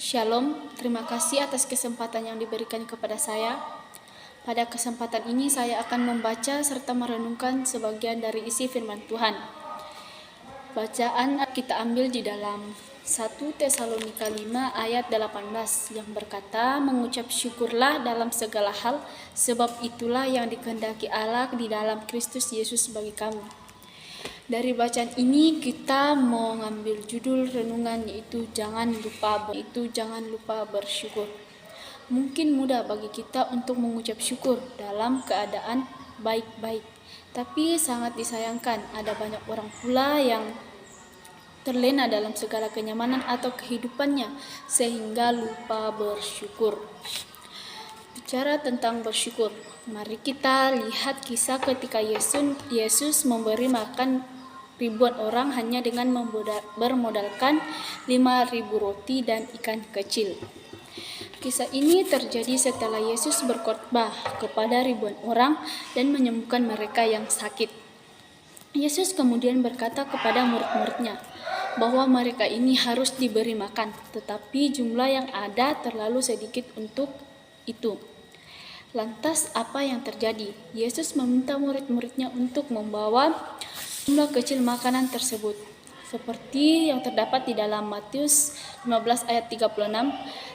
Shalom, terima kasih atas kesempatan yang diberikan kepada saya. Pada kesempatan ini saya akan membaca serta merenungkan sebagian dari isi firman Tuhan. Bacaan kita ambil di dalam 1 Tesalonika 5 ayat 18 yang berkata, mengucap syukurlah dalam segala hal, sebab itulah yang dikehendaki Allah di dalam Kristus Yesus bagi kamu. Dari bacaan ini kita mau ngambil judul renungan yaitu jangan lupa bersyukur. Mungkin mudah bagi kita untuk mengucap syukur dalam keadaan baik-baik, tapi sangat disayangkan ada banyak orang pula yang terlena dalam segala kenyamanan atau kehidupannya sehingga lupa bersyukur. Bicara tentang bersyukur, mari kita lihat kisah ketika Yesus memberi makan ribuan orang hanya dengan bermodalkan 5.000 roti dan ikan kecil. Kisah ini terjadi setelah Yesus berkhotbah kepada ribuan orang dan menyembuhkan mereka yang sakit. Yesus kemudian berkata kepada murid-muridnya bahwa mereka ini harus diberi makan, tetapi jumlah yang ada terlalu sedikit untuk itu. Lantas apa yang terjadi? Yesus meminta murid-muridnya untuk membawa jumlah kecil makanan tersebut, seperti yang terdapat di dalam Matius 15 ayat 36.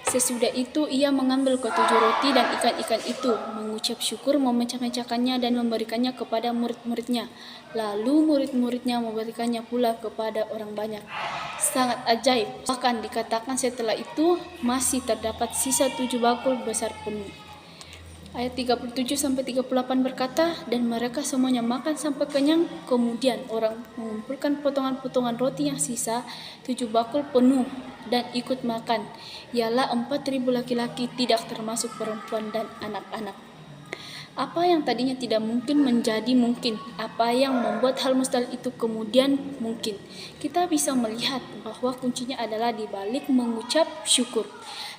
Sesudah itu ia mengambil ketujuh roti dan ikan-ikan itu, mengucap syukur, memecah-mecahkannya dan memberikannya kepada murid-muridnya. Lalu murid-muridnya memberikannya pula kepada orang banyak. Sangat ajaib. Bahkan dikatakan setelah itu masih terdapat sisa 7 bakul besar penuh. Ayat 37-38 berkata, dan mereka semuanya makan sampai kenyang. Kemudian orang mengumpulkan potongan-potongan roti yang sisa 7 bakul penuh dan ikut makan. Ialah 4.000 laki-laki, tidak termasuk perempuan dan anak-anak. Apa yang tadinya tidak mungkin menjadi mungkin. Apa yang membuat hal mustahil itu kemudian mungkin. Kita bisa melihat bahwa kuncinya adalah di balik mengucap syukur.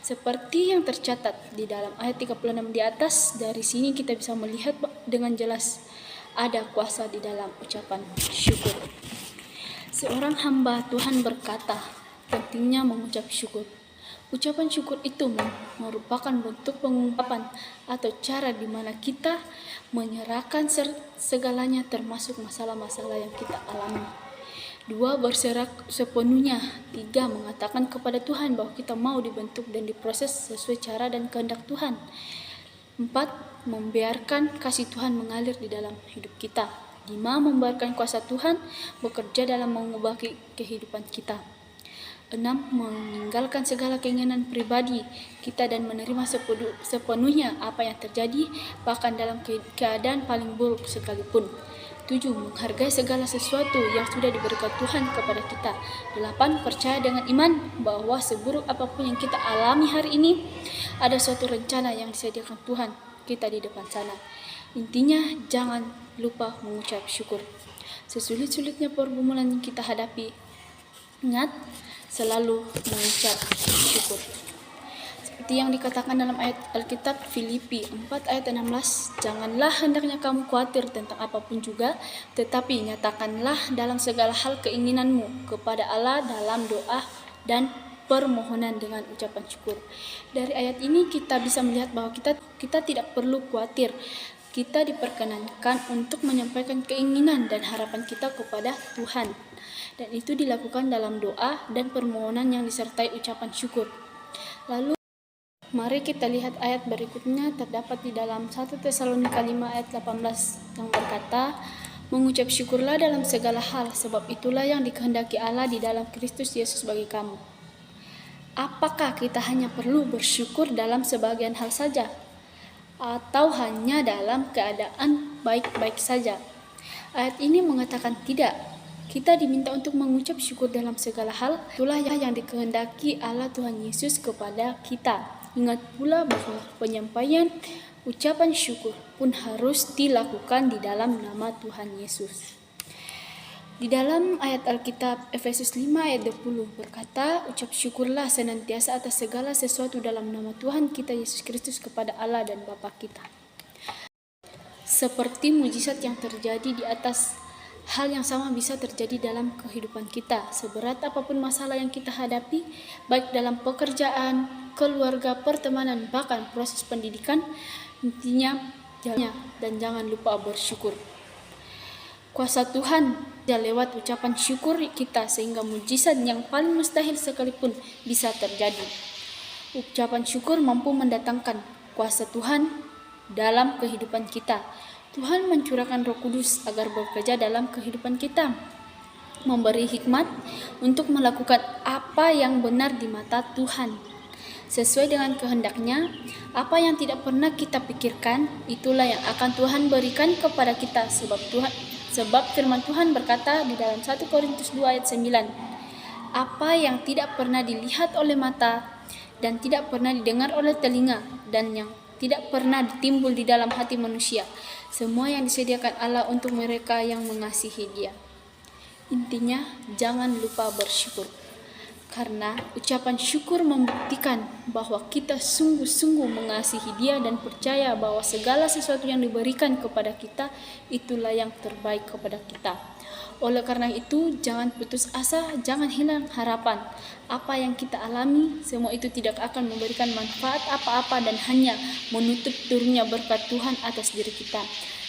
Seperti yang tercatat di dalam ayat 36 di atas, dari sini kita bisa melihat dengan jelas ada kuasa di dalam ucapan syukur. Seorang hamba Tuhan berkata, pentingnya mengucap syukur. Ucapan syukur itu merupakan bentuk pengungkapan atau cara di mana kita menyerahkan segalanya termasuk masalah-masalah yang kita alami. 2. Berserah sepenuhnya. 3. Mengatakan kepada Tuhan bahwa kita mau dibentuk dan diproses sesuai cara dan kehendak Tuhan. 4. Membiarkan kasih Tuhan mengalir di dalam hidup kita. 5. Membiarkan kuasa Tuhan bekerja dalam mengubah kehidupan kita. 6. Meninggalkan segala keinginan pribadi kita dan menerima sepenuhnya apa yang terjadi, bahkan dalam keadaan paling buruk sekalipun. 7. Menghargai segala sesuatu yang sudah diberikan Tuhan kepada kita. 8. Percaya dengan iman bahwa seburuk apapun yang kita alami hari ini, ada suatu rencana yang disediakan Tuhan kita di depan sana. Intinya, jangan lupa mengucap syukur. Sesulit-sulitnya pergumulan yang kita hadapi, ingat selalu mengucap syukur. Seperti yang dikatakan dalam ayat Alkitab Filipi 4 ayat 16, janganlah hendaknya kamu khawatir tentang apapun juga, tetapi nyatakanlah dalam segala hal keinginanmu kepada Allah dalam doa dan permohonan dengan ucapan syukur. Dari ayat ini kita bisa melihat bahwa kita tidak perlu khawatir. Kita diperkenankan untuk menyampaikan keinginan dan harapan kita kepada Tuhan. Dan itu dilakukan dalam doa dan permohonan yang disertai ucapan syukur. Lalu mari kita lihat ayat berikutnya, terdapat di dalam 1 Tesalonika 5 ayat 18 yang berkata, mengucap syukurlah dalam segala hal, sebab itulah yang dikehendaki Allah di dalam Kristus Yesus bagi kamu. Apakah kita hanya perlu bersyukur dalam sebagian hal saja? Atau hanya dalam keadaan baik-baik saja? Ayat ini mengatakan tidak. Kita diminta untuk mengucap syukur dalam segala hal. Itulah yang dikehendaki Allah Tuhan Yesus kepada kita. Ingat pula bahwa penyampaian ucapan syukur pun harus dilakukan di dalam nama Tuhan Yesus. Di dalam ayat Alkitab Efesus 5 ayat 20 berkata, ucap syukurlah senantiasa atas segala sesuatu dalam nama Tuhan kita Yesus Kristus kepada Allah dan Bapa kita. Seperti mujizat yang terjadi di atas, Hal yang sama bisa terjadi dalam kehidupan kita. Seberat apapun masalah yang kita hadapi, baik dalam pekerjaan, keluarga, pertemanan, bahkan proses pendidikan, intinya jalannya dan jangan lupa bersyukur. Kuasa Tuhan lewat ucapan syukur kita sehingga mujizat yang paling mustahil sekalipun bisa terjadi. Ucapan syukur mampu mendatangkan kuasa Tuhan dalam kehidupan kita. Tuhan mencurahkan Roh Kudus agar bekerja dalam kehidupan kita, memberi hikmat untuk melakukan apa yang benar di mata Tuhan, sesuai dengan kehendaknya. Apa yang tidak pernah kita pikirkan, itulah yang akan Tuhan berikan kepada kita, sebab firman Tuhan berkata di dalam 1 Korintus 2 ayat 9, apa yang tidak pernah dilihat oleh mata dan tidak pernah didengar oleh telinga dan yang tidak pernah timbul di dalam hati manusia, semua yang disediakan Allah untuk mereka yang mengasihi Dia. Intinya, jangan lupa bersyukur. Karena ucapan syukur membuktikan bahwa kita sungguh-sungguh mengasihi Dia dan percaya bahwa segala sesuatu yang diberikan kepada kita itulah yang terbaik kepada kita. Oleh karena itu, jangan putus asa, jangan hilang harapan. Apa yang kita alami, semua itu tidak akan memberikan manfaat apa-apa dan hanya menutup turunnya berkat Tuhan atas diri kita.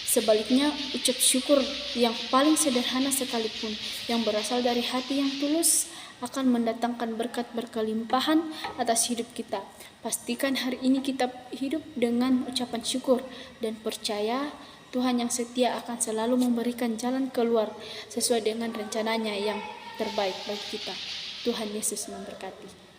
Sebaliknya, ucap syukur yang paling sederhana sekalipun, yang berasal dari hati yang tulus, akan mendatangkan berkat berkelimpahan atas hidup kita. Pastikan hari ini kita hidup dengan ucapan syukur dan percaya Tuhan yang setia akan selalu memberikan jalan keluar sesuai dengan rencananya yang terbaik bagi kita. Tuhan Yesus memberkati.